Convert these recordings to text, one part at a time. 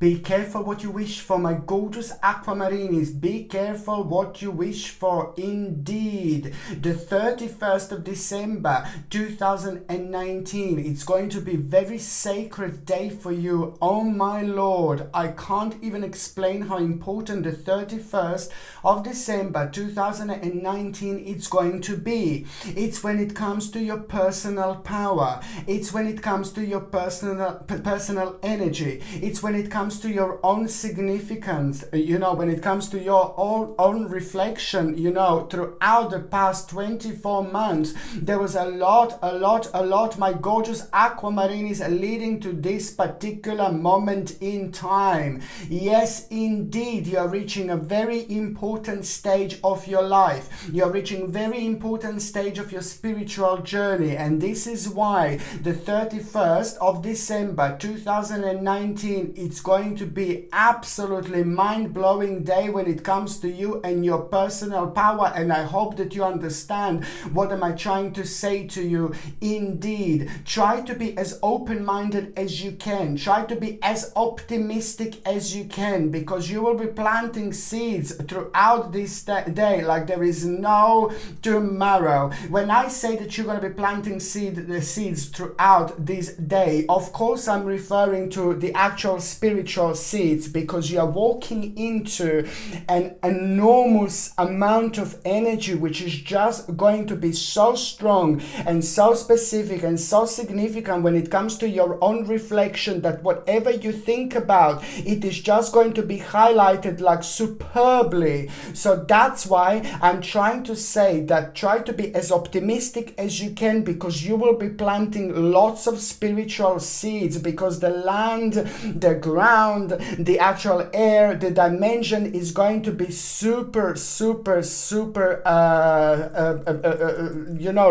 Be careful what you wish for, my gorgeous aquamarinis. Be careful what you wish for indeed. The 31st of December 2019. It's going to be a very sacred day for you. Oh my Lord. I can't even explain how important the 31st of December 2019 it's going to be. It's when it comes to your personal power. It's when it comes to your personal energy. It's when it comes to your own significance, when it comes to your own reflection, throughout the past 24 months, there was a lot, my gorgeous aquamarinis, leading to this particular moment in time. Yes, indeed, you're reaching a very important stage of your life. You're reaching a very important stage of your spiritual journey, and this is why the 31st of December 2019, it's going to be absolutely mind-blowing day when it comes to you and your personal power. And I hope that you understand what am I trying to say to you. Indeed, try to be as open-minded as you can. Try to be as optimistic as you can, because you will be planting seeds throughout this day like there is no tomorrow. When I say that you're going to be planting seeds throughout this day, of course I'm referring to the actual spiritual seeds, because you are walking into an enormous amount of energy which is just going to be so strong and so specific and so significant when it comes to your own reflection, that whatever you think about, it is just going to be highlighted like superbly. So that's why I'm trying to say that try to be as optimistic as you can, because you will be planting lots of spiritual seeds, because the land, the ground, the actual air, the dimension is going to be super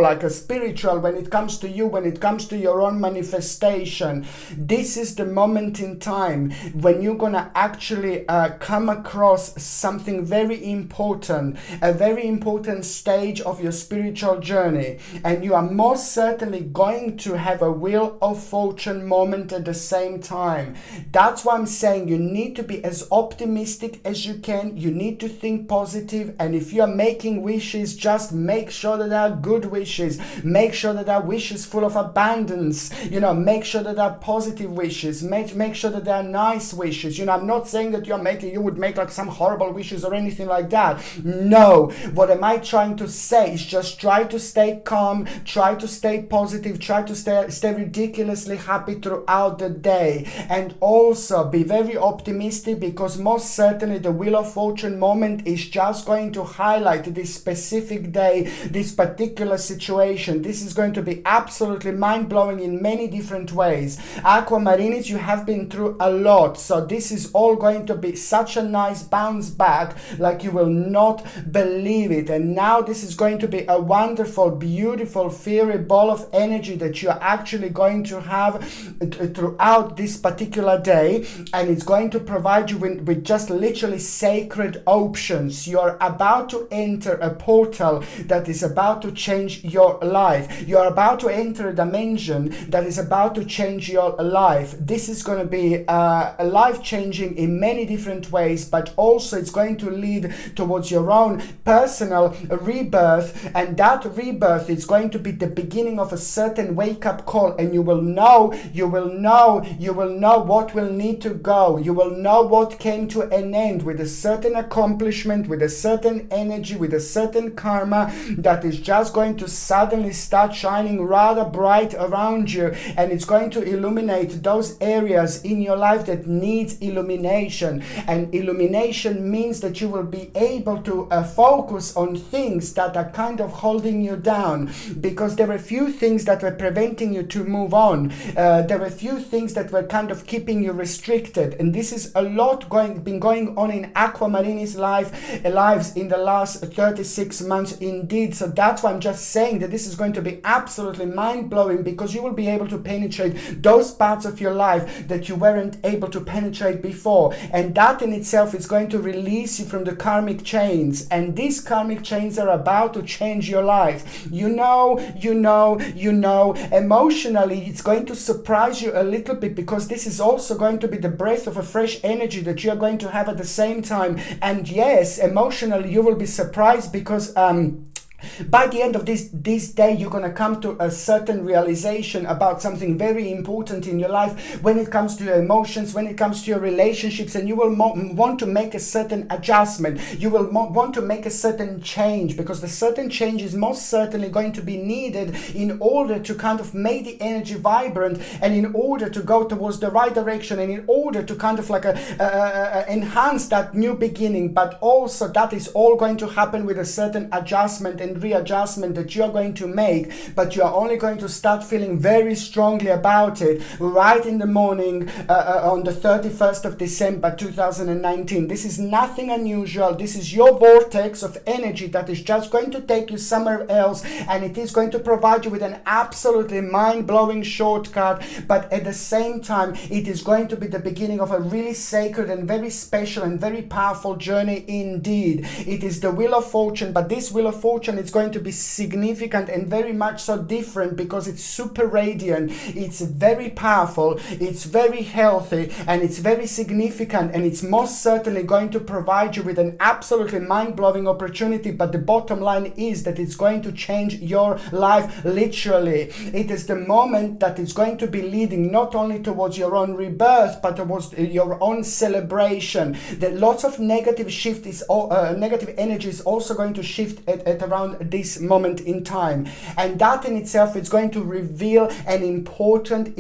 like a spiritual when it comes to you, when it comes to your own manifestation. This is the moment in time when you're gonna actually come across something very important, a very important stage of your spiritual journey, and you are most certainly going to have a wheel of fortune moment at the same time. That's why I'm saying you need to be as optimistic as you can. You need to think positive, and if you are making wishes, just make sure that they are good wishes. Make sure that they are wishes full of abundance. Make sure that they are positive wishes. Make sure that they are nice wishes. I'm not saying that you would make like some horrible wishes or anything like that. No. What am I trying to say is just try to stay calm, try to stay positive, try to stay ridiculously happy throughout the day, and also be very optimistic, because most certainly the Wheel of Fortune moment is just going to highlight this specific day, this particular situation. This is going to be absolutely mind-blowing in many different ways. Aquamarinis, you have been through a lot, so this is all going to be such a nice bounce back like you will not believe it. And now this is going to be a wonderful, beautiful, fiery ball of energy that you're actually going to have throughout this particular day, and it's going to provide you with just literally sacred options. You're about to enter a portal that is about to change your life. You're about to enter a dimension that is about to change your life. This is going to be life-changing in many different ways, but also it's going to lead towards your own personal rebirth, and that rebirth is going to be the beginning of a certain wake-up call, and you will know what will need to go. You will know what came to an end with a certain accomplishment, with a certain energy, with a certain karma that is just going to suddenly start shining rather bright around you, and it's going to illuminate those areas in your life that needs illumination. And illumination means that you will be able to focus on things that are kind of holding you down, because there were a few things that were preventing you to move on. There were a few things that were kind of keeping you restricted, and this is a lot been going on in Aquamarinis lives in the last 36 months indeed. So that's why I'm just saying that this is going to be absolutely mind-blowing, because you will be able to penetrate those parts of your life that you weren't able to penetrate before, and that in itself is going to release you from the karmic chains, and these karmic chains are about to change your life. Emotionally it's going to surprise you a little bit, because this is also going to be the breath of a fresh energy that you're going to have at the same time. And yes, emotionally you will be surprised, because by the end of this day, you're going to come to a certain realization about something very important in your life when it comes to your emotions, when it comes to your relationships, and you will want to make a certain adjustment. You will want to make a certain change, because the certain change is most certainly going to be needed in order to kind of make the energy vibrant, and in order to go towards the right direction, and in order to kind of like enhance that new beginning. But also that is all going to happen with a certain adjustment and readjustment that you're going to make, but you're only going to start feeling very strongly about it right in the morning on the 31st of December 2019. This is nothing unusual. This is your vortex of energy that is just going to take you somewhere else, and it is going to provide you with an absolutely mind-blowing shortcut, but at the same time it is going to be the beginning of a really sacred and very special and very powerful journey indeed. It is the Wheel of Fortune, but this Wheel of Fortune is going to be significant and very much so different, because it's super radiant, it's very powerful, it's very healthy, and it's very significant, and it's most certainly going to provide you with an absolutely mind-blowing opportunity. But the bottom line is that it's going to change your life literally. It is the moment that is going to be leading not only towards your own rebirth, but towards your own celebration. That lots of negative shift is negative energy is also going to shift at around this moment in time, and that in itself is going to reveal an important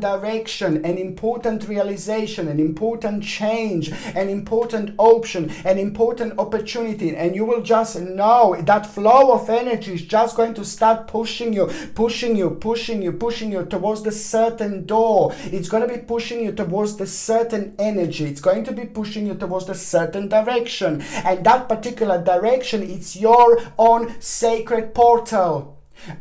direction, an important realization, an important change, an important option, an important opportunity. And you will just know that flow of energy is just going to start pushing you towards the certain door. It's going to be pushing you towards the certain energy. It's going to be pushing you towards the certain direction, and that particular direction, it's your own sacred portal.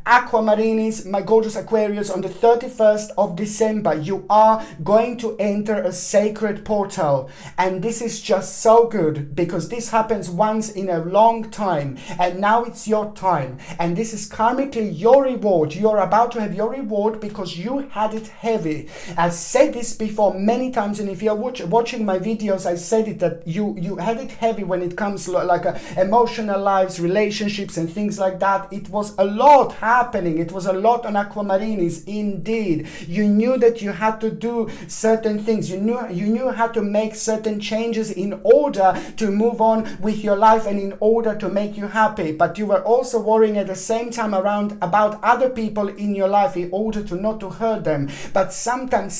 Aquamarinis, my gorgeous Aquarius, on the 31st of December, you are going to enter a sacred portal. And this is just so good, because this happens once in a long time, and now it's your time. And this is karmically your reward. You're about to have your reward because you had it heavy. I've said this before many times, and if you're watching my videos, I said it, that you had it heavy when it comes to like emotional lives, relationships, and things like that. It was a lot happening. It was a lot on Aquamarinis indeed. You knew that you had to do certain things. You knew how to make certain changes in order to move on with your life and in order to make you happy. But you were also worrying at the same time around about other people in your life in order to not to hurt them. But sometimes,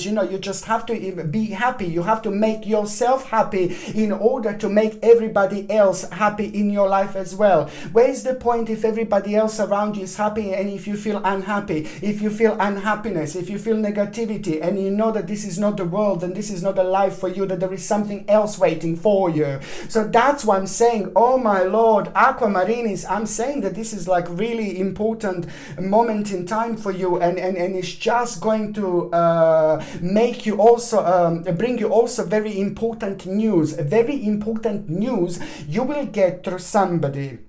you know, you just have to be happy. You have to make yourself happy in order to make everybody else happy in your life as well. Where's the point if everybody else around you is happy, and if you feel unhappy, if you feel unhappiness, if you feel negativity, and you know that this is not the world and this is not a life for you, that there is something else waiting for you? So that's why I'm saying, oh my Lord, Aquamarinis, I'm saying that this is like really important moment in time for you, and it's just going to make you also bring you also very important news you will get through somebody.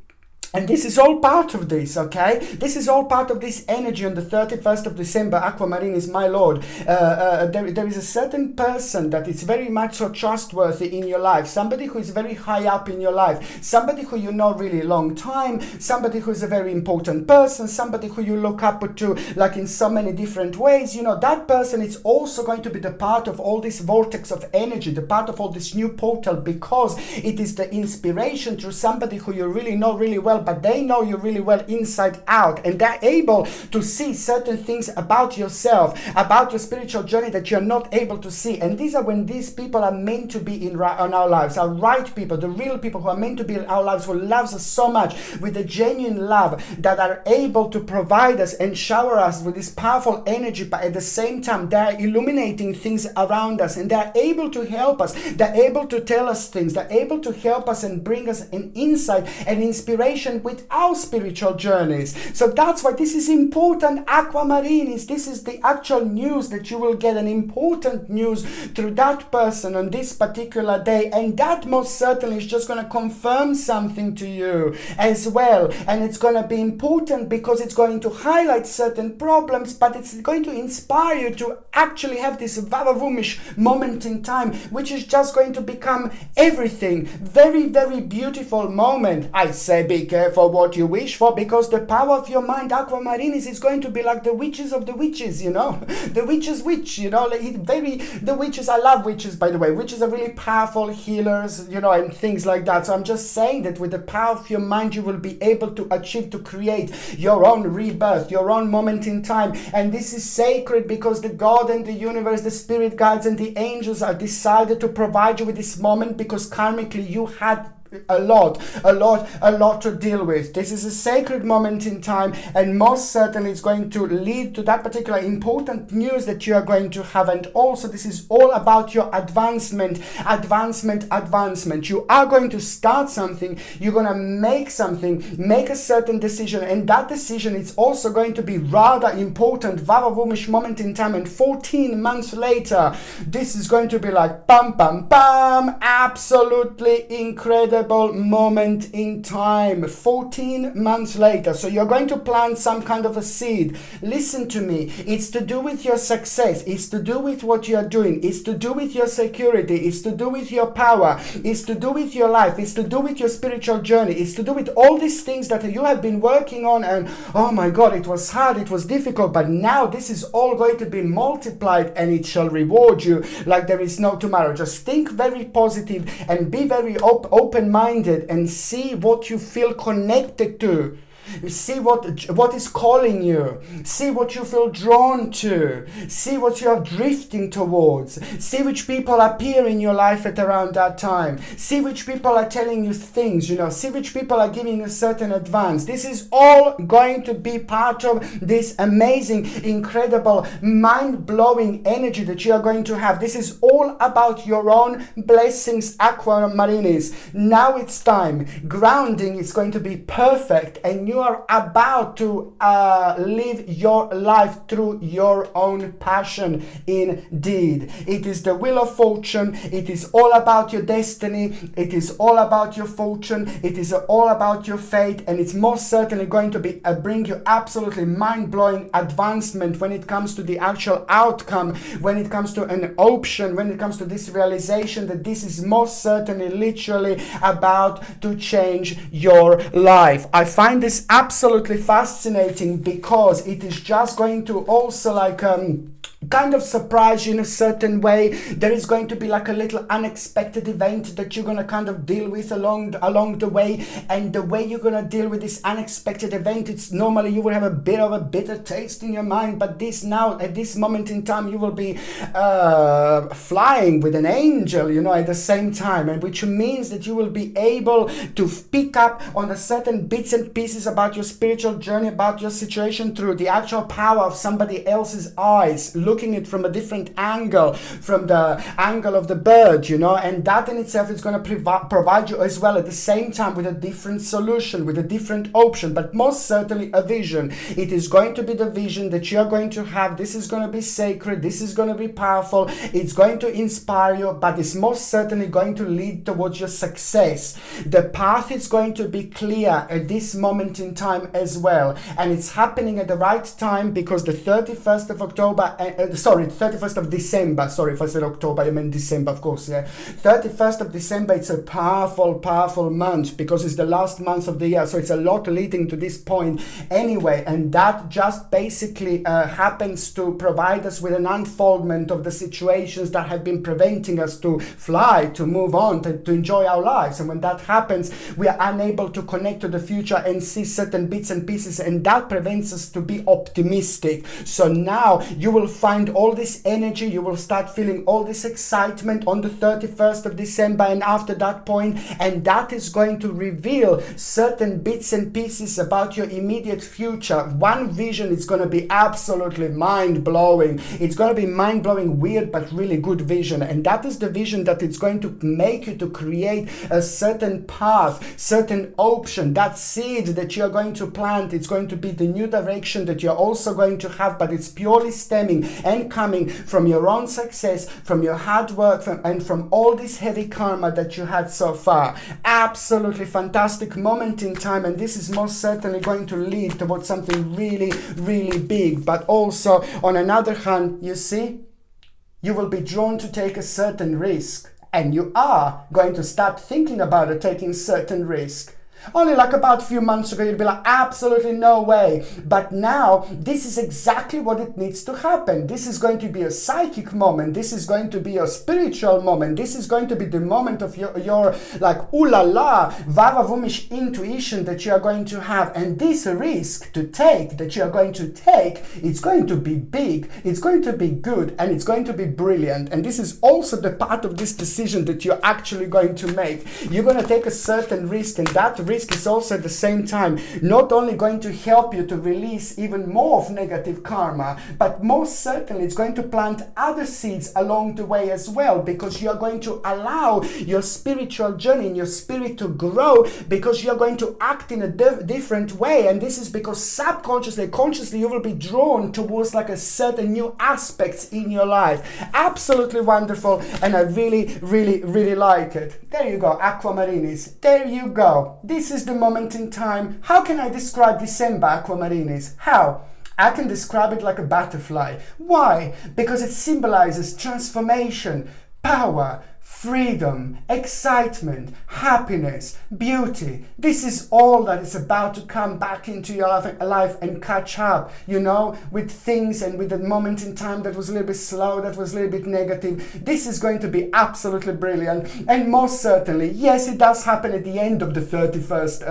And this is all part of this, okay? This is all part of this energy on the 31st of December, Aquamarinis, my Lord. There is a certain person that is very much so trustworthy in your life. Somebody who is very high up in your life. Somebody who you know really long time. Somebody who is a very important person. Somebody who you look up to like in so many different ways. You know, that person is also going to be the part of all this vortex of energy, the part of all this new portal, because it is the inspiration through somebody who you really know really well, but they know you really well inside out, and they're able to see certain things about yourself, about your spiritual journey that you're not able to see. And these are when these people are meant to be in our lives, our right people, the real people who are meant to be in our lives, who loves us so much with a genuine love, that are able to provide us and shower us with this powerful energy, but at the same time they're illuminating things around us, and they're able to help us, they're able to tell us things, they're able to help us and bring us an insight and inspiration happen with our spiritual journeys. So that's why this is important, Aquamarinis. This is the actual news that you will get, an important news through that person on this particular day, and that most certainly is just going to confirm something to you as well. And it's going to be important because it's going to highlight certain problems, but it's going to inspire you to actually have this vavavumish moment in time, which is just going to become everything. Very, very beautiful moment. I say be careful what you wish for, because the power of your mind, Aquamarinis, is going to be like the witches of the witches, you know, the witches witch, you know, the witches. I love witches, by the way. Witches are really powerful healers, you know, and things like that. So I'm just saying that with the power of your mind, you will be able to achieve, to create your own rebirth, your own moment in time. And this is sacred because the God and the universe, the spirit guides and the angels are decided to provide you with this moment, because karmically you had a lot to deal with. This is a sacred moment in time, and most certainly it's going to lead to that particular important news that you are going to have. And also this is all about your advancement. You are going to start something, you're going to make something, make a certain decision, and that decision is also going to be rather important, vavavumish moment in time. And 14 months later, this is going to be like bam bam bam, absolutely incredible moment in time. 14 months later, so you're going to plant some kind of a seed. Listen to me, it's to do with your success, it's to do with what you're doing, it's to do with your security, it's to do with your power, it's to do with your life, it's to do with your spiritual journey, it's to do with all these things that you have been working on. And oh my God, it was hard, it was difficult, but now this is all going to be multiplied, and it shall reward you like there is no tomorrow. Just think very positive and be very open-minded, and see what you feel connected to. See what is calling you. See what you feel drawn to. See what you are drifting towards. See which people appear in your life at around that time. See which people are telling you things, you know. See which people are giving you certain advance. This is all going to be part of this amazing, incredible, mind-blowing energy that you are going to have. This is all about your own blessings, Aquamarinis. Now it's time. Grounding is going to be perfect, and you are about to live your life through your own passion. Indeed, it is the wheel of fortune. It is all about your destiny. It is all about your fortune. It is all about your fate, and it's most certainly going to be bring you absolutely mind-blowing advancement when it comes to the actual outcome, when it comes to an option, when it comes to this realization that this is most certainly literally about to change your life. I find this absolutely fascinating because it is just going to also like kind of surprise you in a certain way. There is going to be like a little unexpected event that you're going to kind of deal with along the way, and the way you're going to deal with this unexpected event, it's normally you will have a bit of a bitter taste in your mind, but this now at this moment in time you will be flying with an angel, you know, at the same time, and which means that you will be able to pick up on the certain bits and pieces about your spiritual journey, about your situation through the actual power of somebody else's eyes, looking it from a different angle, from the angle of the bird, you know, and that in itself is going to provide you as well at the same time with a different solution, with a different option, but most certainly a vision. It is going to be the vision that you're going to have. This is going to be sacred, this is going to be powerful, it's going to inspire you, but it's most certainly going to lead towards your success. The path is going to be clear at this moment in time as well, and it's happening at the right time because the 31st of October 31st of December, sorry if I said October, I meant December, of course, yeah. 31st of December, it's a powerful month because it's the last month of the year, so it's a lot leading to this point anyway, and that just basically happens to provide us with an unfoldment of the situations that have been preventing us to fly, to move on, to enjoy our lives. And when that happens, we are unable to connect to the future and see certain bits and pieces, and that prevents us to be optimistic. So now you will find all this energy, you will start feeling all this excitement on the 31st of December and after that point, and that is going to reveal certain bits and pieces about your immediate future. One vision is going to be absolutely mind-blowing. It's going to be mind-blowing, weird, but really good vision, and that is the vision that it's going to make you to create a certain path, certain option. That seed that you're going to plant, it's going to be the new direction that you're also going to have, but it's purely stemming and coming from your own success, from your hard work, and from all this heavy karma that you had so far. Absolutely fantastic moment in time, and this is most certainly going to lead towards something really, really big. But also, on another hand, you see, you will be drawn to take a certain risk, and you are going to start thinking about it, taking certain risk. Only like about a few months ago, you'd be like, absolutely no way. But now, this is exactly what it needs to happen. This is going to be a psychic moment. This is going to be a spiritual moment. This is going to be the moment of your like, ooh la la, vavavumish intuition that you are going to have. And this risk to take, that you are going to take, it's going to be big, it's going to be good, and it's going to be brilliant. And this is also the part of this decision that you're actually going to make. You're going to take a certain risk, and that risk is also at the same time not only going to help you to release even more of negative karma, but most certainly it's going to plant other seeds along the way as well, because you are going to allow your spiritual journey and your spirit to grow, because you are going to act in a different way. And this is because subconsciously, consciously, you will be drawn towards like a certain new aspects in your life. Absolutely wonderful, and I really, really, really like it. There you go, Aquamarinis. There you go. This is the moment in time. How can I describe December, Aquamarinis? How? I can describe it like a butterfly. Why? Because it symbolizes transformation, power, freedom, excitement, happiness, beauty. This is all that is about to come back into your life and catch up, you know, with things and with the moment in time that was a little bit slow, that was a little bit negative. This is going to be absolutely brilliant. And most certainly, yes, it does happen at the end of the 31st,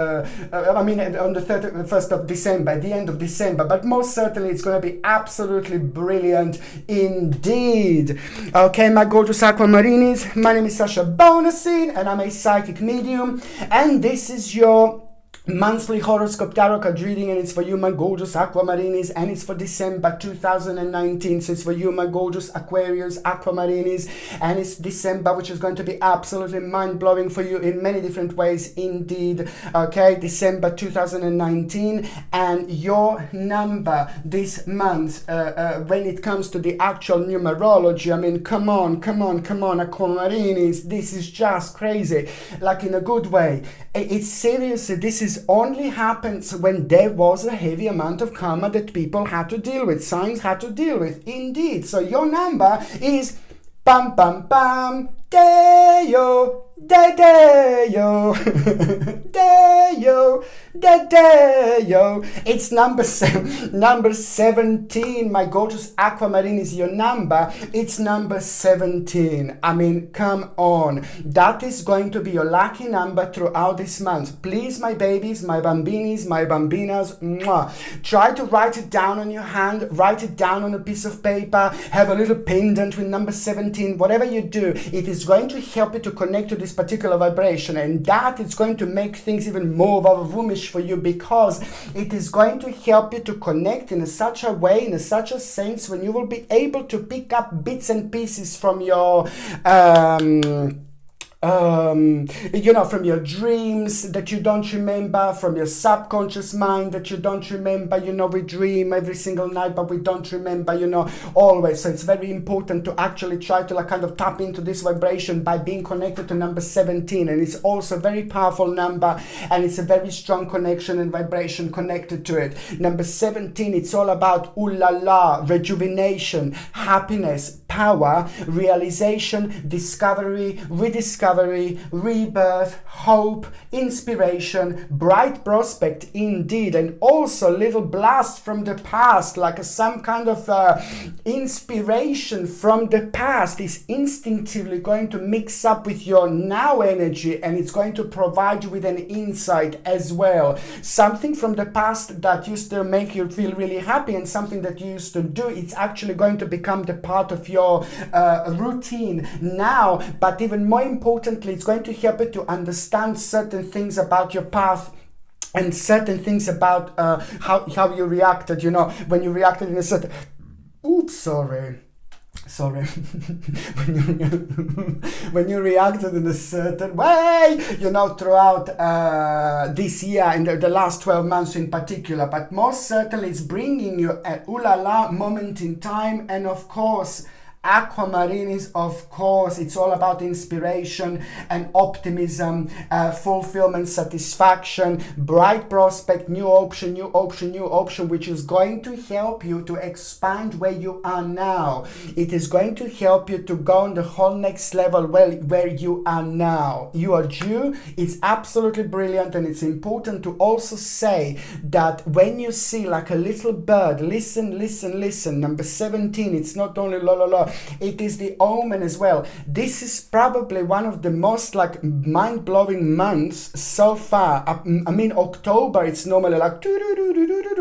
on the 31st of December, at the end of December, but most certainly it's going to be absolutely brilliant indeed. Okay, my gorgeous Aquamarinis, my name is Sasha Bonasin, and I'm a psychic medium, and this is your monthly horoscope tarot card reading, and it's for you, my gorgeous Aquamarinis, and it's for December 2019. So it's for you, my gorgeous Aquarius Aquamarinis, and it's December, which is going to be absolutely mind-blowing for you in many different ways indeed. Okay, December 2019, and your number this month, when it comes to the actual numerology, I mean, come on, Aquamarinis, this is just crazy, like in a good way. It's seriously, this is only happens when there was a heavy amount of karma that people had to deal with, signs had to deal with, indeed. So your number is bam bam bam Deo, Deo, Deo, Deo. It's number 17. My gorgeous Aquamarine is your number. It's number 17. I mean, come on. That is going to be your lucky number throughout this month. Please, my babies, my bambinis, my bambinas, mwah. Try to write it down on your hand, write it down on a piece of paper, have a little pendant with number 17. Whatever you do, it is going to help you to connect to this particular vibration, and that is going to make things even more vavavoommish for you, because it is going to help you to connect in such a way, in such a sense, when you will be able to pick up bits and pieces from your from your dreams that you don't remember, from your subconscious mind that you don't remember. We dream every single night, but we don't remember, always. So it's very important to actually try to kind of tap into this vibration by being connected to number 17. And it's also a very powerful number, and it's a very strong connection and vibration connected to it. Number 17, it's all about ooh la la, rejuvenation, happiness, power, realization, discovery, rediscovery, rebirth, hope, inspiration, bright prospect indeed, and also little blast from the past, like some kind of inspiration from the past is instinctively going to mix up with your now energy, and it's going to provide you with an insight as well. Something from the past that used to make you feel really happy and something that you used to do, it's actually going to become the part of your routine now. But even more importantly, it's going to help you to understand certain things about your path and certain things about how you reacted, you know, when you reacted in a certain... Oops, sorry. when you reacted in a certain way, you know, throughout this year and the last 12 months in particular, but most certainly it's bringing you a ooh la la moment in time. And of course, Aquamarine is, of course, it's all about inspiration and optimism, fulfillment, satisfaction, bright prospect, new option, which is going to help you to expand where you are now. It is going to help you to go on the whole next level where you are now. You are due. It's absolutely brilliant, and it's important to also say that when you see like a little bird, listen, number 17, it's not only la la la, it is the omen as well. This is probably one of the most like mind-blowing months so far. I mean, October, it's normally like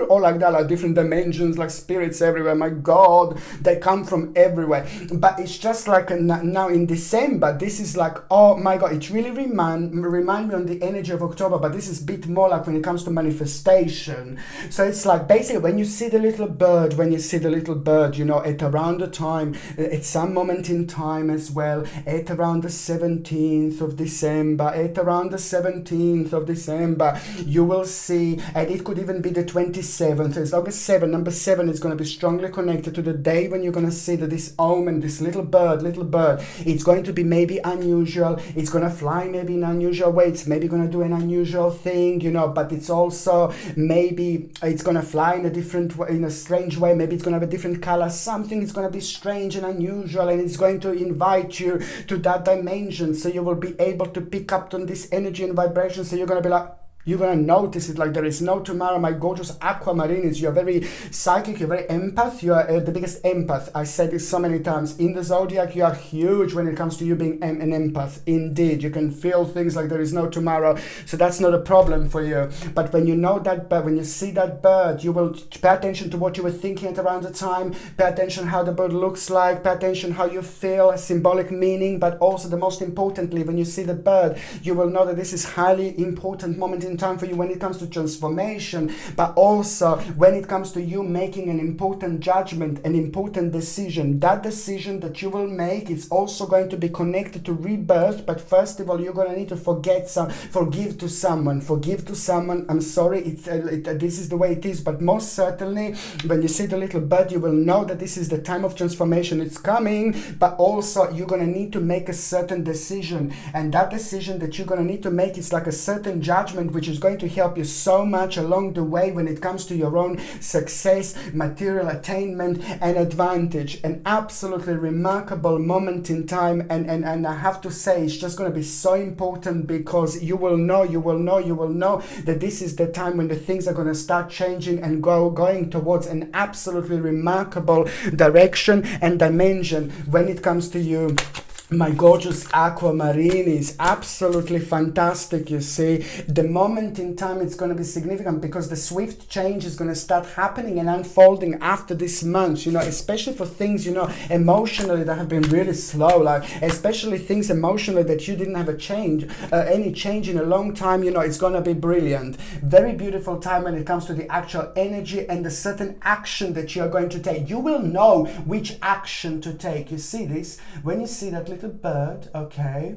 all like that, like different dimensions, like spirits everywhere. My God, they come from everywhere. But it's just like now in December, this is like, oh my God, it really remind me on the energy of October, but this is a bit more like when it comes to manifestation. So it's like basically when you see the little bird, you know, at around the time, at some moment in time as well, at around the 17th of December, you will see, and it could even be the 27th, as long as number 7 is going to be strongly connected to the day when you're going to see that this omen, this little bird, it's going to be maybe unusual, it's going to fly maybe in unusual way, it's maybe going to do an unusual thing, you know, but it's also maybe it's going to fly in a different way, in a strange way, maybe it's going to have a different color, something is going to be strange and unusual, and it's going to invite you to that dimension, so you will be able to pick up on this energy and vibration, so you're going to be like, you're going to notice it like there is no tomorrow. My gorgeous Aquamarines, you're very psychic, you're very empath, you are the biggest empath. I said this so many times. In the zodiac, you are huge when it comes to you being an empath. Indeed, you can feel things like there is no tomorrow, so that's not a problem for you. But when you know that bird, when you see that bird, you will pay attention to what you were thinking at around the time, pay attention how the bird looks like, pay attention how you feel, symbolic meaning, but also the most importantly, when you see the bird, you will know that this is highly important moment in time for you when it comes to transformation, but also when it comes to you making an important judgment, an important decision. That decision that you will make is also going to be connected to rebirth, but first of all, you're going to need to forgive to someone. I'm sorry, this is the way it is, but most certainly when you see the little bird, you will know that this is the time of transformation. It's coming, but also you're going to need to make a certain decision, and that decision that you're going to need to make is like a certain judgment, which is going to help you so much along the way when it comes to your own success, material attainment, and advantage. An absolutely remarkable moment in time, and I have to say, it's just going to be so important, because you will know that this is the time when the things are going to start changing and going towards an absolutely remarkable direction and dimension when it comes to you. My gorgeous Aquamarine is absolutely fantastic, you see. The moment in time, it's going to be significant because the swift change is going to start happening and unfolding after this month, you know, especially for things, you know, emotionally that have been really slow, like especially things emotionally that you didn't have any change in a long time, you know, it's going to be brilliant. Very beautiful time when it comes to the actual energy and the certain action that you are going to take. You will know which action to take. You see this? When you see that little bird, okay,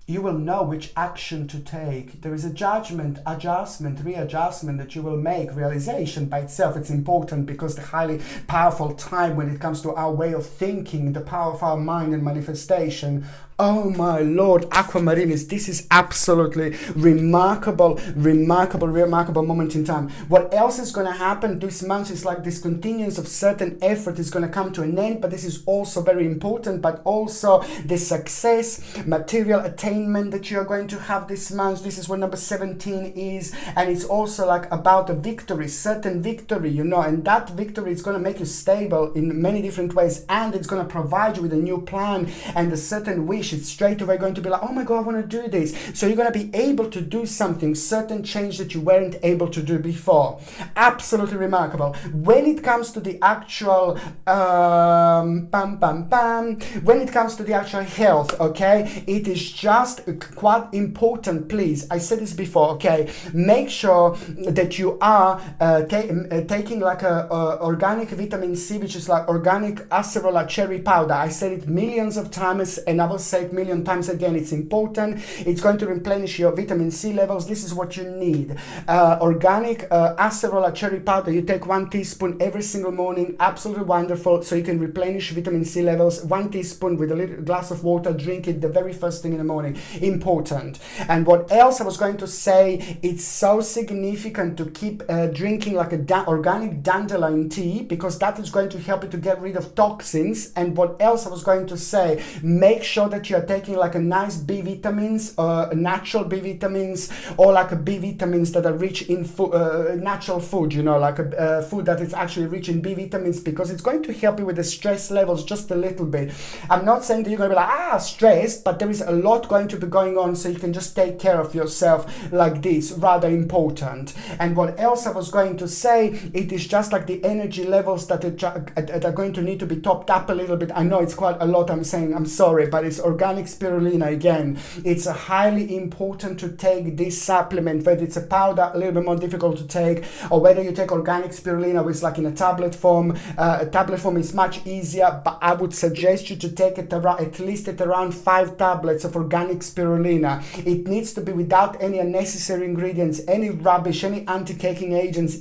you will know which action to take. There is a judgment, adjustment, readjustment that you will make. Realization by itself, it's important because the highly powerful time when it comes to our way of thinking, the power of our mind and manifestation. Oh my Lord, Aquamarinis, this is absolutely remarkable moment in time. What else is going to happen this month is like this continuance of certain effort is going to come to an end, but this is also very important, but also the success, material attainment that you are going to have this month. This is what number 17 is, and it's also like about a victory, certain victory, you know, and that victory is going to make you stable in many different ways, and it's going to provide you with a new plan and a certain wish. It's straight away going to be like, oh my God, I want to do this. So you're going to be able to do something, certain change that you weren't able to do before. Absolutely remarkable. When it comes to the actual when it comes to the actual health, okay, it is just quite important. Please, I said this before, okay, make sure that you are taking like a organic vitamin C, which is like organic acerola cherry powder. I said it millions of times, and I will say it million times again. It's important. It's going to replenish your vitamin C levels. This is what you need. Organic acerola cherry powder, you take 1 teaspoon every single morning. Absolutely wonderful. So you can replenish vitamin C levels. 1 teaspoon with a little glass of water. Drink it the very first thing in the morning. Important. And what else I was going to say, it's so significant to keep drinking like a organic dandelion tea, because that is going to help you to get rid of toxins. And what else I was going to say, make sure that you are taking like a nice B vitamins, natural B vitamins, or like a B vitamins that are rich in natural food, you know, like a food that is actually rich in B vitamins, because it's going to help you with the stress levels just a little bit. I'm not saying that you're going to be like, stressed, but there is a lot going to be going on, so you can just take care of yourself like this, rather important. And what else I was going to say, it is just like the energy levels that are going to need to be topped up a little bit. I know it's quite a lot I'm saying, I'm sorry, but it's organic spirulina again. It's highly important to take this supplement, whether it's a powder, a little bit more difficult to take, or whether you take organic spirulina, which is like in a tablet form. A tablet form is much easier, but I would suggest you to take it at least at around 5 tablets of organic spirulina. It needs to be without any unnecessary ingredients, any rubbish, any anti-caking agents,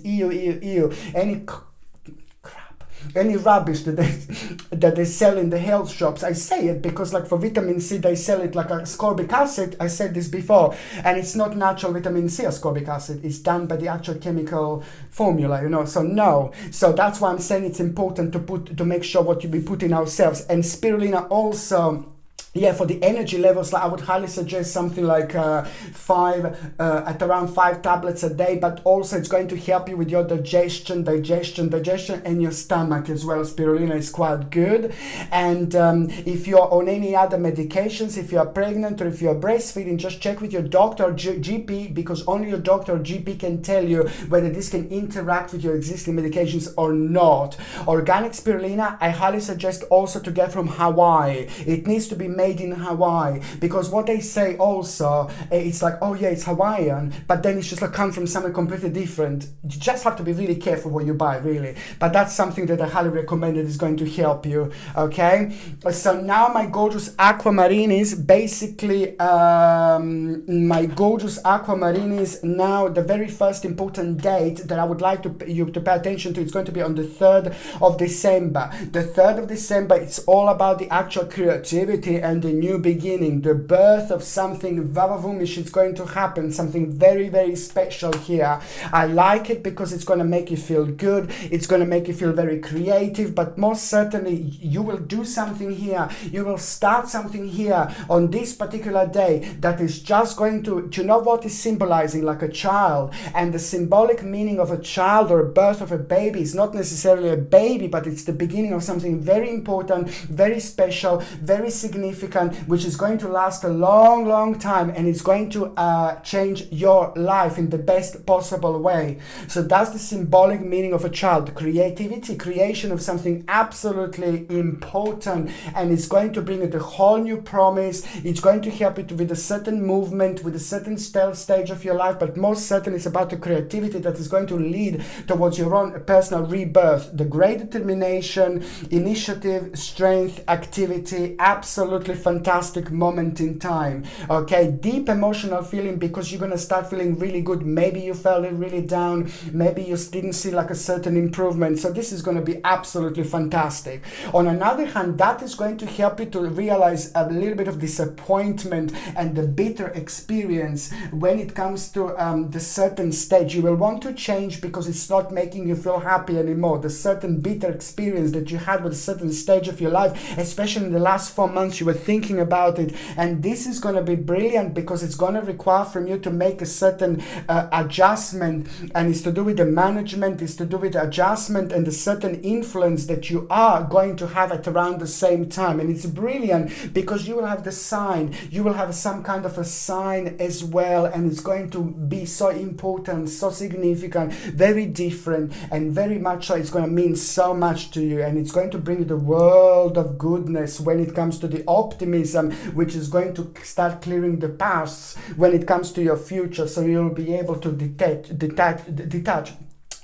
any rubbish that they sell in the health shops. I say it because like for vitamin C, they sell it like ascorbic acid. I said this before, and it's not natural vitamin C ascorbic acid. It's done by the actual chemical formula, you know. So no. So that's why I'm saying it's important to make sure what we put in ourselves. And spirulina also, yeah, for the energy levels, like I would highly suggest something like at around 5 tablets a day, but also it's going to help you with your digestion and your stomach as well. Spirulina is quite good. And if you're on any other medications, if you're pregnant or if you're breastfeeding, just check with your doctor or GP, because only your doctor or GP can tell you whether this can interact with your existing medications or not. Organic spirulina, I highly suggest also to get from Hawaii. It needs to be made in Hawaii, because what they say also, it's like, oh yeah, it's Hawaiian, but then it's just like come from somewhere completely different. You just have to be really careful what you buy, really. But that's something that I highly recommend, that is going to help you. Okay, so now my gorgeous aquamarinis, basically my gorgeous aquamarinis, now the very first important date that I would like you to pay attention to, it's going to be on the 3rd of December. The 3rd of December, it's all about the actual creativity and the new beginning, the birth of something vavavumish is going to happen, something very, very special here. I like it because it's going to make you feel good, it's going to make you feel very creative, but most certainly you will do something here, you will start something here on this particular day that is just going to, you know what is symbolizing, like a child. And the symbolic meaning of a child or a birth of a baby is not necessarily a baby, but it's the beginning of something very important, very special, very significant, which is going to last a long, long time, and it's going to change your life in the best possible way. So that's the symbolic meaning of a child. Creativity, creation of something absolutely important, and it's going to bring you the whole new promise. It's going to help you with a certain movement, with a certain stage of your life, but most certainly it's about the creativity that is going to lead towards your own personal rebirth. The great determination, initiative, strength, activity, absolutely absolutely fantastic moment in time. Okay, deep emotional feeling, because you're gonna start feeling really good. Maybe you felt really down, maybe you didn't see like a certain improvement. So this is going to be absolutely fantastic. On another hand, that is going to help you to realize a little bit of disappointment and the bitter experience when it comes to the certain stage. You will want to change because it's not making you feel happy anymore. The certain bitter experience that you had with a certain stage of your life, especially in the last 4 months, you were thinking about it, and this is going to be brilliant because it's going to require from you to make a certain adjustment, and it's to do with the management, it's to do with the adjustment and the certain influence that you are going to have at around the same time. And it's brilliant because you will have the sign, you will have some kind of a sign as well, and it's going to be so important, so significant, very different, and very much so it's going to mean so much to you, and it's going to bring you the world of goodness when it comes to the optimism, which is going to start clearing the paths when it comes to your future. So you'll be able to detach.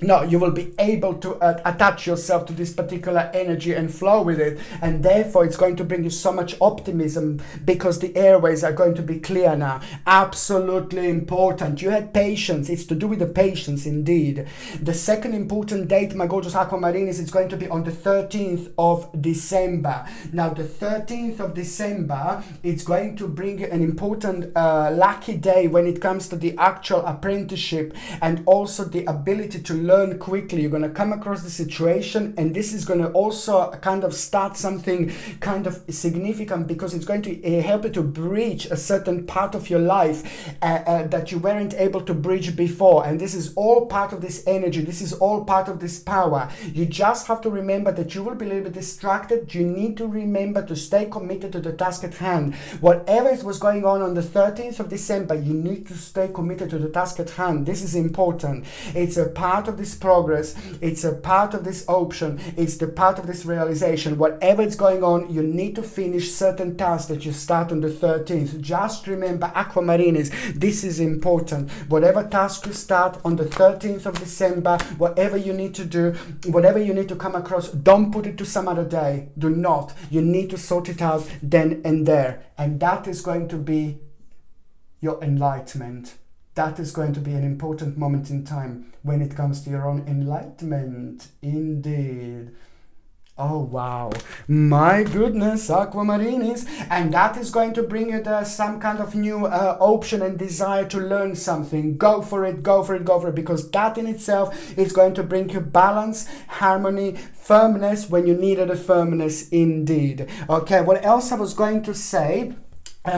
No, you will be able to attach yourself to this particular energy and flow with it, and therefore it's going to bring you so much optimism because the airways are going to be clear now. Absolutely important. You had patience. It's to do with the patience indeed. The second important date, my gorgeous aquamarines, it's going to be on the 13th of December. Now the 13th of December, it's going to bring you an important lucky day when it comes to the actual apprenticeship and also the ability to learn quickly. You're going to come across the situation, and this is going to also kind of start something kind of significant because it's going to help you to bridge a certain part of your life that you weren't able to bridge before. And this is all part of this energy. This is all part of this power. You just have to remember that you will be a little bit distracted. You need to remember to stay committed to the task at hand. Whatever it was going on the 13th of December, you need to stay committed to the task at hand. This is important. It's a part of this progress, it's a part of this option, it's the part of this realization. Whatever is going on, you need to finish certain tasks that you start on the 13th. Just remember, aquamarines, this is important. Whatever task you start on the 13th of December, whatever you need to do, whatever you need to come across, don't put it to some other day. Do not. You need to sort it out then and there, and that is going to be your enlightenment. That is going to be an important moment in time when it comes to your own enlightenment. Indeed. Oh, wow. My goodness, aquamarines. And that is going to bring you some kind of new option and desire to learn something. Go for it, go for it, go for it. Because that in itself is going to bring you balance, harmony, firmness when you needed a firmness indeed. Okay, what else I was going to say?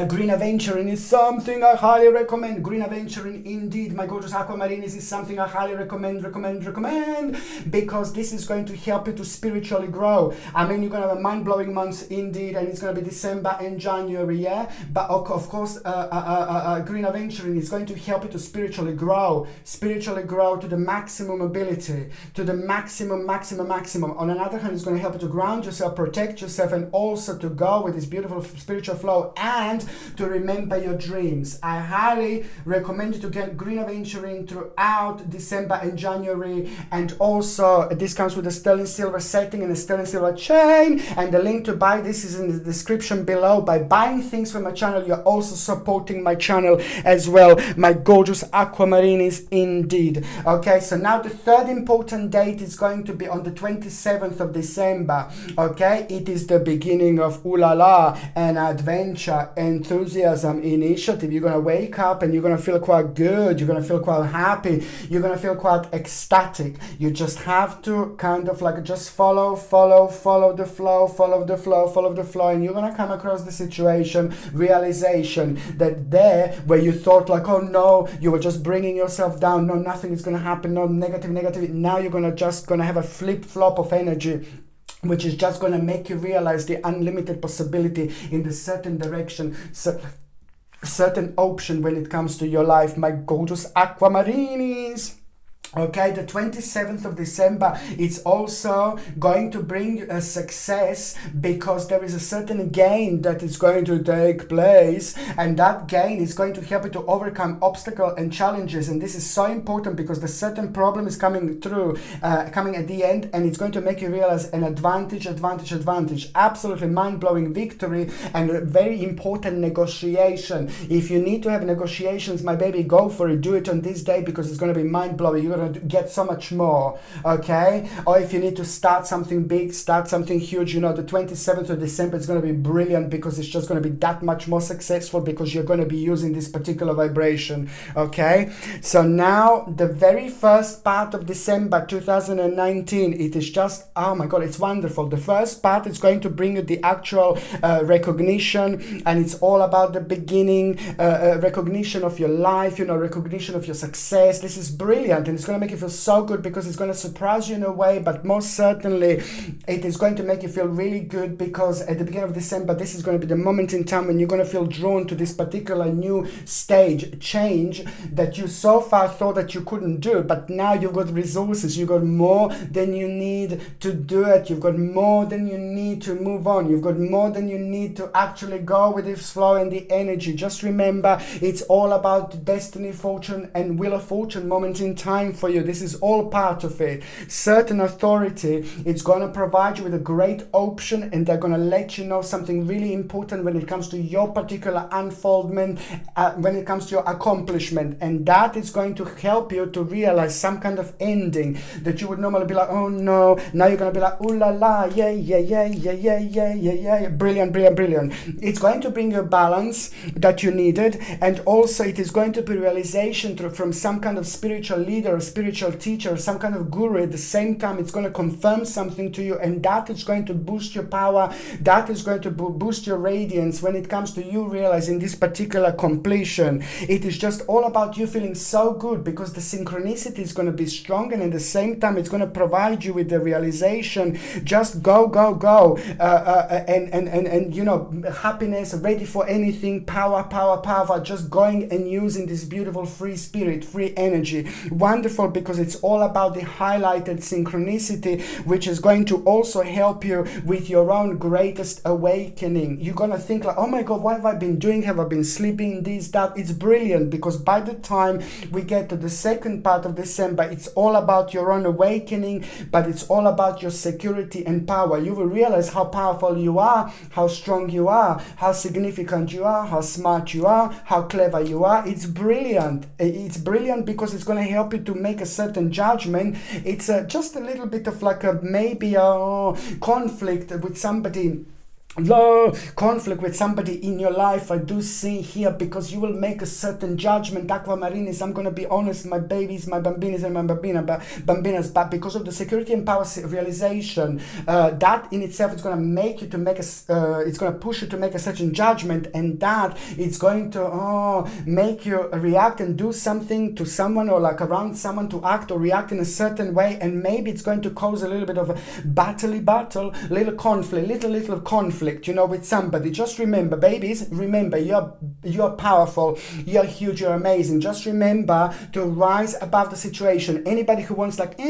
Green Aventuring is something I highly recommend. Green Aventuring indeed, my gorgeous aquamarines, is something I highly recommend because this is going to help you to spiritually grow. I mean, you're going to have a mind-blowing month indeed, and it's going to be December and January, yeah? But of course, Green Aventuring is going to help you to spiritually grow to the maximum ability, to the maximum. On another hand, it's going to help you to ground yourself, protect yourself, and also to go with this beautiful spiritual flow and to remember your dreams. I highly recommend you to get Green Aventuring throughout December and January, and also this comes with a sterling silver setting and a sterling silver chain, and the link to buy this is in the description below. By buying things from my channel, you're also supporting my channel as well, my gorgeous aquamarines indeed. Okay, so now the third important date is going to be on the 27th of December. Okay, it is the beginning of ooh la la and adventure, enthusiasm, initiative. You're going to wake up and you're going to feel quite good. You're going to feel quite happy. You're going to feel quite ecstatic. You just have to kind of like just follow the flow, and you're going to come across the situation, realization that there where you thought like, oh no, you were just bringing yourself down, no, nothing is going to happen, no, negative. Now you're going to have a flip-flop of energy, which is just going to make you realize the unlimited possibility in the certain direction, certain option when it comes to your life, my gorgeous aquamarines. Okay, the 27th of December, it's also going to bring a success because there is a certain gain that is going to take place, and that gain is going to help you to overcome obstacles and challenges. And this is so important because the certain problem is coming through, coming at the end, and it's going to make you realize an advantage. Absolutely mind-blowing victory and a very important negotiation. If you need to have negotiations, my baby, go for it. Do it on this day because it's going to be mind-blowing. You're going to get so much more, okay? Or if you need to start something big, start something huge, you know, the 27th of December is going to be brilliant because it's just going to be that much more successful because you're going to be using this particular vibration, okay? So now the very first part of December 2019, it is just, oh my God, it's wonderful. The first part is going to bring you the actual recognition, and it's all about the beginning, recognition of your life, you know, recognition of your success. This is brilliant, and it's going to make you feel so good because it's going to surprise you in a way, but most certainly it is going to make you feel really good because at the beginning of December, this is going to be the moment in time when you're going to feel drawn to this particular new stage, change that you so far thought that you couldn't do, but now you've got resources, you've got more than you need to do it, you've got more than you need to move on, you've got more than you need to actually go with this flow and the energy. Just remember, it's all about destiny, fortune, and wheel of fortune moment in time for you. This is all part of it. Certain authority, it's going to provide you with a great option, and they're going to let you know something really important when it comes to your particular unfoldment, when it comes to your accomplishment, and that is going to help you to realize some kind of ending that you would normally be like, oh no, now you're going to be like, ooh la la, yeah, brilliant. It's going to bring you balance that you needed, and also it is going to be realization from some kind of spiritual leader or spiritual teacher, some kind of guru. At the same time, it's going to confirm something to you, and that is going to boost your power, that is going to boost your radiance when it comes to you realizing this particular completion. It is just all about you feeling so good because the synchronicity is going to be strong, and at the same time it's going to provide you with the realization, just go, and you know, happiness, ready for anything, power, just going and using this beautiful free spirit, free energy. Wonderful, because it's all about the highlighted synchronicity, which is going to also help you with your own greatest awakening. You're going to think like, oh my God, what have I been doing? Have I been sleeping? This, that. It's brilliant, because by the time we get to the second part of December, it's all about your own awakening, but it's all about your security and power. You will realize how powerful you are, how strong you are, how significant you are, how smart you are, how clever you are. It's brilliant. It's brilliant because it's going to help you to make a certain judgment. It's just a little bit of like maybe a conflict with somebody. Conflict with somebody in your life, I do see here, because you will make a certain judgment. Aquamarinis, I'm going to be honest, my babies, my bambinis and my bambinas, but because of the security and power realization, that in itself is going to make you to make it's going to push you to make a certain judgment, and that it's going to make you react and do something to someone, or like around someone, to act or react in a certain way, and maybe it's going to cause a little bit of a little conflict, little conflict, you know, with somebody. Just remember, babies, remember, you're powerful, you're huge, you're amazing. Just remember to rise above the situation. Anybody who wants like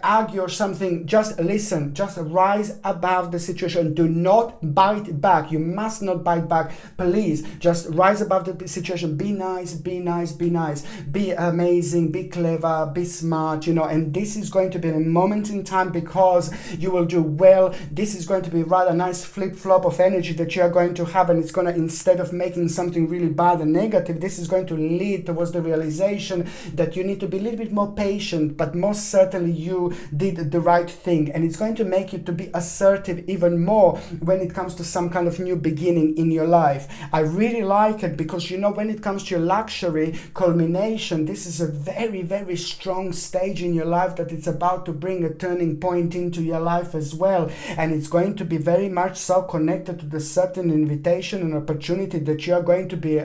argue or something, just listen, just rise above the situation. Do not bite back. You must not bite back. Please just rise above the situation. Be nice, be amazing, be clever, be smart, you know, and this is going to be a moment in time because you will do well. This is going to be rather nice flip-flop of energy that you are going to have, and it's going to, instead of making something really bad and negative, this is going to lead towards the realization that you need to be a little bit more patient, but most certainly you did the right thing, and it's going to make you to be assertive even more when it comes to some kind of new beginning in your life. I really like it because, you know, when it comes to your luxury culmination, this is a very, very strong stage in your life that it's about to bring a turning point into your life as well, and it's going to be very much much so connected to the certain invitation and opportunity that you are going to be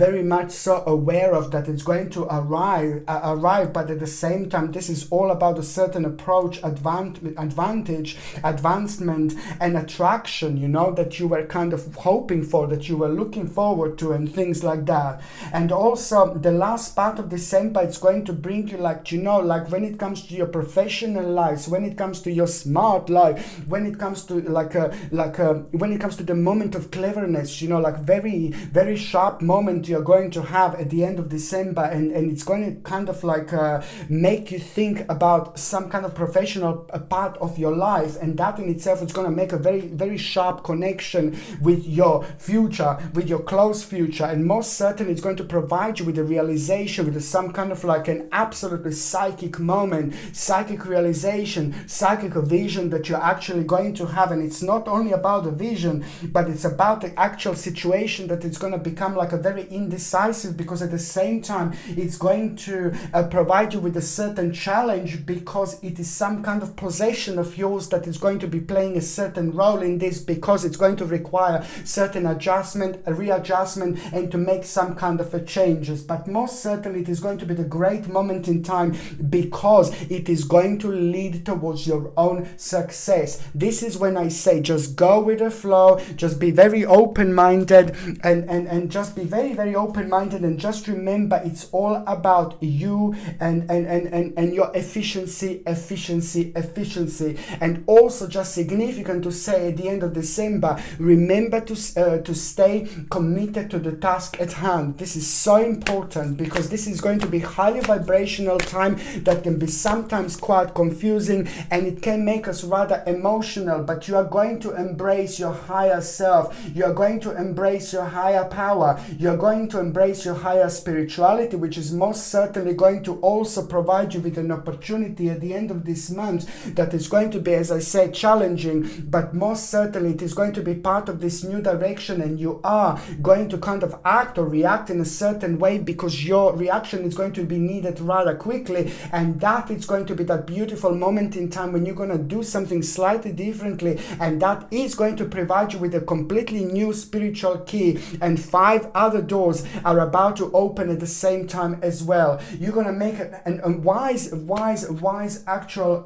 very much so aware of, that it's going to arrive, but at the same time, this is all about a certain approach, advantage, advancement, and attraction, you know, that you were kind of hoping for, that you were looking forward to, and things like that. And also, the last part of December, it's going to bring you, like, you know, like when it comes to your professional lives, when it comes to your smart life, when it comes to when it comes to the moment of cleverness, you know, like very, very sharp moment you're going to have at the end of December, and it's going to kind of like make you think about some kind of professional part of your life, and that in itself is going to make a very, very sharp connection with your future, with your close future, and most certainly it's going to provide you with a realization, with some kind of like an absolutely psychic moment, psychic realization, psychic vision that you're actually going to have. And it's not only about the vision, but it's about the actual situation that it's going to become like a very indecisive, because at the same time it's going to provide you with a certain challenge, because it is some kind of possession of yours that is going to be playing a certain role in this, because it's going to require certain adjustment, a readjustment, and to make some kind of changes. But most certainly it is going to be the great moment in time, because it is going to lead towards your own success. This is when I say just go with the flow, just be very open-minded, and just be very, very open-minded, and just remember it's all about you and your efficiency. And also just significant to say at the end of December, remember to stay committed to the task at hand. This is so important, because this is going to be highly vibrational time that can be sometimes quite confusing, and it can make us rather emotional, but you are going to embrace your higher self, you are going to embrace your higher power, you are going to embrace your higher spirituality, which is most certainly going to also provide you with an opportunity at the end of this month that is going to be, as I said, challenging, but most certainly it is going to be part of this new direction, and you are going to kind of act or react in a certain way, because your reaction is going to be needed rather quickly, and that is going to be that beautiful moment in time when you're going to do something slightly differently, and that is going to provide you with a completely new spiritual key, and 5 other doors are about to open at the same time as well. You're going to make a wise actual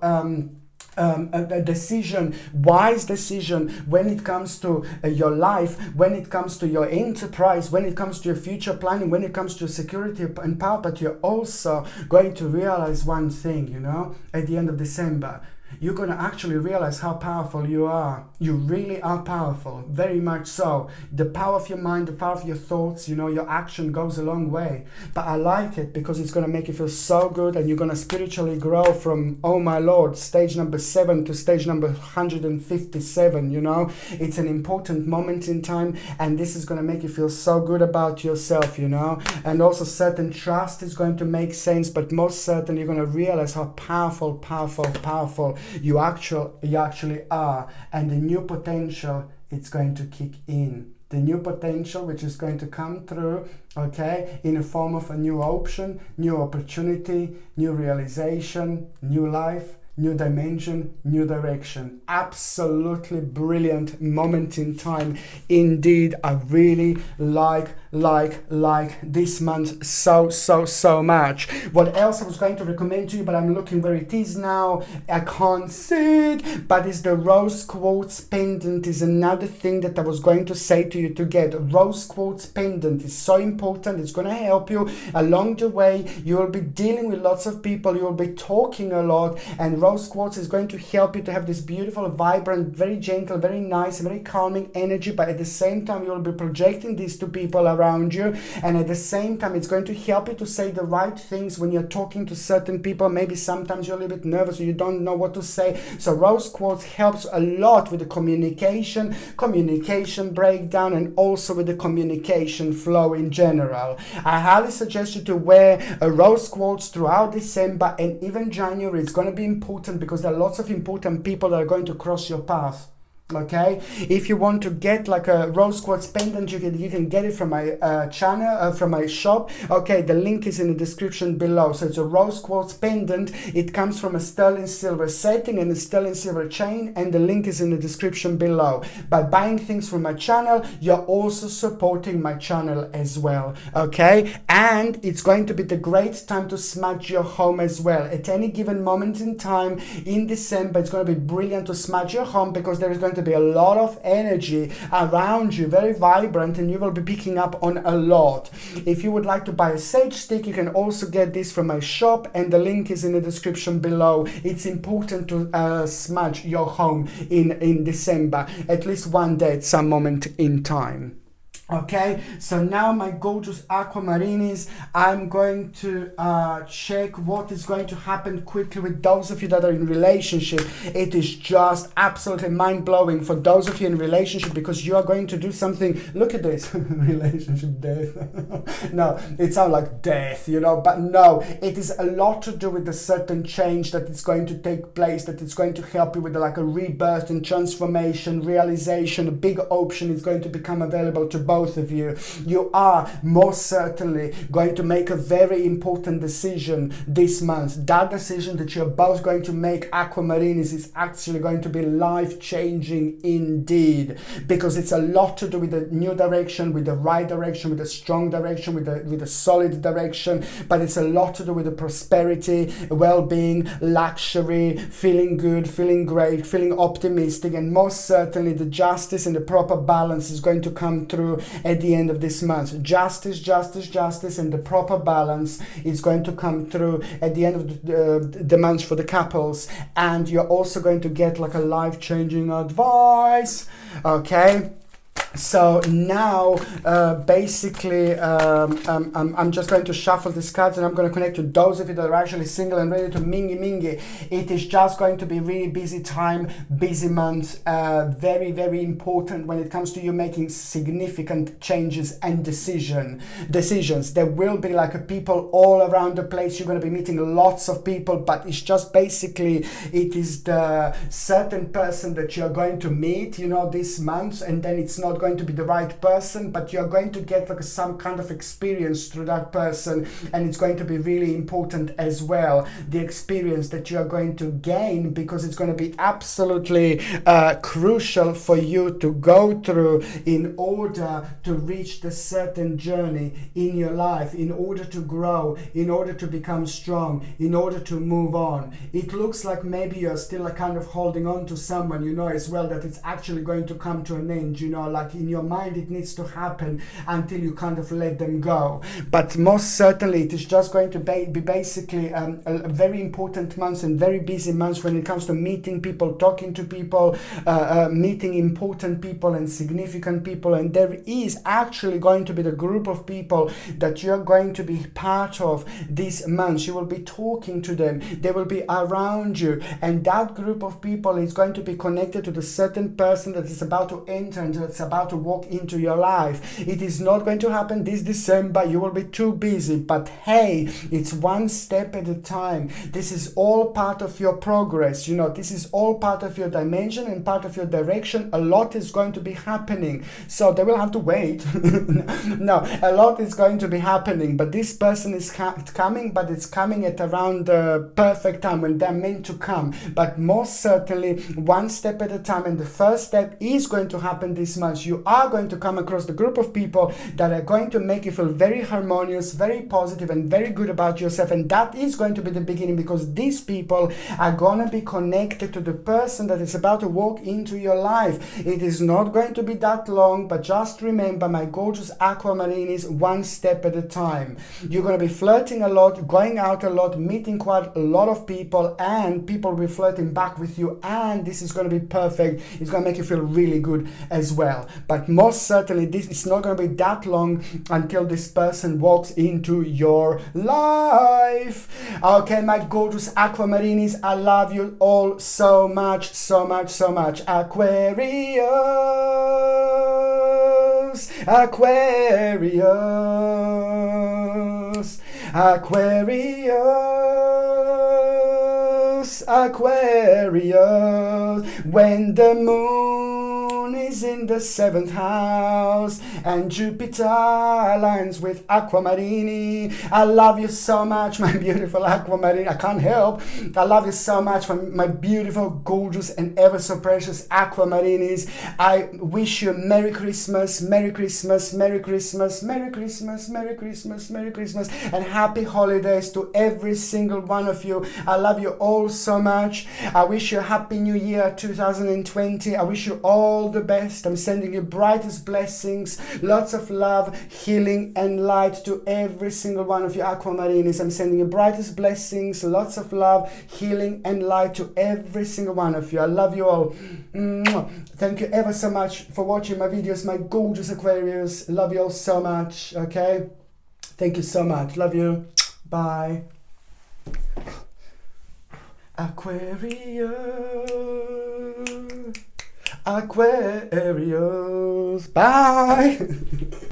a decision, wise decision when it comes to your life, when it comes to your enterprise, when it comes to your future planning, when it comes to security and power. But you're also going to realize one thing, you know, at the end of December. You're going to actually realize how powerful you are. You really are powerful, very much so. The power of your mind, the power of your thoughts, you know, your action goes a long way. But I like it because it's going to make you feel so good, and you're going to spiritually grow from, oh my Lord, stage number 7 to stage number 157, you know. It's an important moment in time, and this is going to make you feel so good about yourself, you know. And also certain trust is going to make sense, but most certainly you're going to realize how powerful you actually are, and the new potential, it's going to kick in. The new potential which is going to come through, okay, in the form of a new option, new opportunity, new realization, new life, new dimension, new direction. Absolutely brilliant moment in time indeed. I really like this month so much. What else I was going to recommend to you, but I'm looking where it is now, I can't see it, but it's the rose quartz pendant. Is another thing that I was going to say to you to get. Rose quartz pendant is so important. It's going to help you along the way. You will be dealing with lots of people, you will be talking a lot, and rose quartz is going to help you to have this beautiful, vibrant, very gentle, very nice, very calming energy, but at the same time you will be projecting this to people around you, and at the same time it's going to help you to say the right things when you're talking to certain people. Maybe sometimes you're a little bit nervous or you don't know what to say, so rose quartz helps a lot with the communication breakdown, and also with the communication flow in general. I highly suggest you to wear a rose quartz throughout December and even January. It's going to be important because there are lots of important people that are going to cross your path. Okay, if you want to get like a rose quartz pendant, you can get it from my channel, from my shop. Okay, the link is in the description below. So it's a rose quartz pendant. It comes from a sterling silver setting and a sterling silver chain, and the link is in the description below. By buying things from my channel, you're also supporting my channel as well. Okay, and it's going to be the great time to smudge your home as well. At any given moment in time in December, it's going to be brilliant to smudge your home, because there is going to be a lot of energy around you, very vibrant, and you will be picking up on a lot. If you would like to buy a sage stick, you can also get this from my shop, and the link is in the description below. It's important to smudge your home in December, at least one day at some moment in time. Okay, so now my gorgeous aquamarinis, I'm going to check what is going to happen quickly with those of you that are in relationship. It is just absolutely mind-blowing for those of you in relationship, because you are going to do something. Look at this. Relationship death. No, it sounds like death, you know, but no, it is a lot to do with a certain change that is going to take place, that it's going to help you with like a rebirth and transformation, realization. A big option is going to become available to both of you. You are most certainly going to make a very important decision this month. That decision that you're both going to make, aquamarinis, is actually going to be life-changing indeed, because it's a lot to do with the new direction, with the right direction, with a strong direction, with a solid direction, but it's a lot to do with the prosperity, well-being, luxury, feeling good, feeling great, feeling optimistic, and most certainly the justice and the proper balance is going to come through at the end of this month. Justice, and the proper balance is going to come through at the end of the month for the couples, and you're also going to get like a life-changing advice. Okay, so now basically I'm just going to shuffle these cards, and I'm going to connect to those of you that are actually single and ready to mingy. It is just going to be really busy time, busy month, very, very important when it comes to you making significant changes and decisions. There will be like a people all around the place. You're going to be meeting lots of people, but it's just basically, it is the certain person that you're going to meet, you know, this month, and then it's not going to be the right person, but you're going to get like some kind of experience through that person, and it's going to be really important as well, the experience that you're going to gain, because it's going to be absolutely crucial for you to go through in order to reach the certain journey in your life, in order to grow, in order to become strong, in order to move on. It looks like maybe you're still kind of holding on to someone, you know, as well, that it's actually going to come to an end, you know, like in your mind it needs to happen until you kind of let them go. But most certainly it is just going to be basically a very important month and very busy month when it comes to meeting people, talking to people, meeting important people and significant people. And there is actually going to be the group of people that you're going to be part of this month. You will be talking to them, they will be around you, and that group of people is going to be connected to the certain person that is about to enter and that's about to walk into your life. It is not going to happen this December. You will be too busy, but hey, it's one step at a time. This is all part of your progress, you know, this is all part of your dimension and part of your direction. A lot is going to be happening, so they will have to wait. No, a lot is going to be happening, but this person is coming, but it's coming at around the perfect time when they're meant to come. But most certainly one step at a time, and the first step is going to happen this month. You are going to come across the group of people that are going to make you feel very harmonious, very positive, and very good about yourself, and that is going to be the beginning, because these people are going to be connected to the person that is about to walk into your life. It is not going to be that long, but just remember, my gorgeous aquamarinis, one step at a time. You're going to be flirting a lot, going out a lot, meeting quite a lot of people, and people will be flirting back with you, and this is going to be perfect. It's going to make you feel really good as well. But most certainly this is not going to be that long until this person walks into your life. Okay, my gorgeous aquamarinis, I love you all so much, so much, so much. Aquarius, Aquarius, Aquarius, Aquarius. When the moon is in the 7th house, and Jupiter aligns with Aquamarini. I love you so much, my beautiful Aquamarini. I can't help. I love you so much, my beautiful, gorgeous, and ever so precious Aquamarinis. I wish you Merry Christmas, Merry Christmas, Merry Christmas, Merry Christmas, Merry Christmas, Merry Christmas, and happy holidays to every single one of you. I love you all so much. I wish you a happy new year 2020. I wish you all the best. I'm sending you brightest blessings, lots of love, healing, and light to every single one of you Aquamarinis. I'm sending you brightest blessings, lots of love, healing, and light to every single one of you. I love you all. Thank you ever so much for watching my videos, my gorgeous Aquarius. Love you all so much. Okay, thank you so much. Love you. Bye. Aquarius, Aquarius. Bye.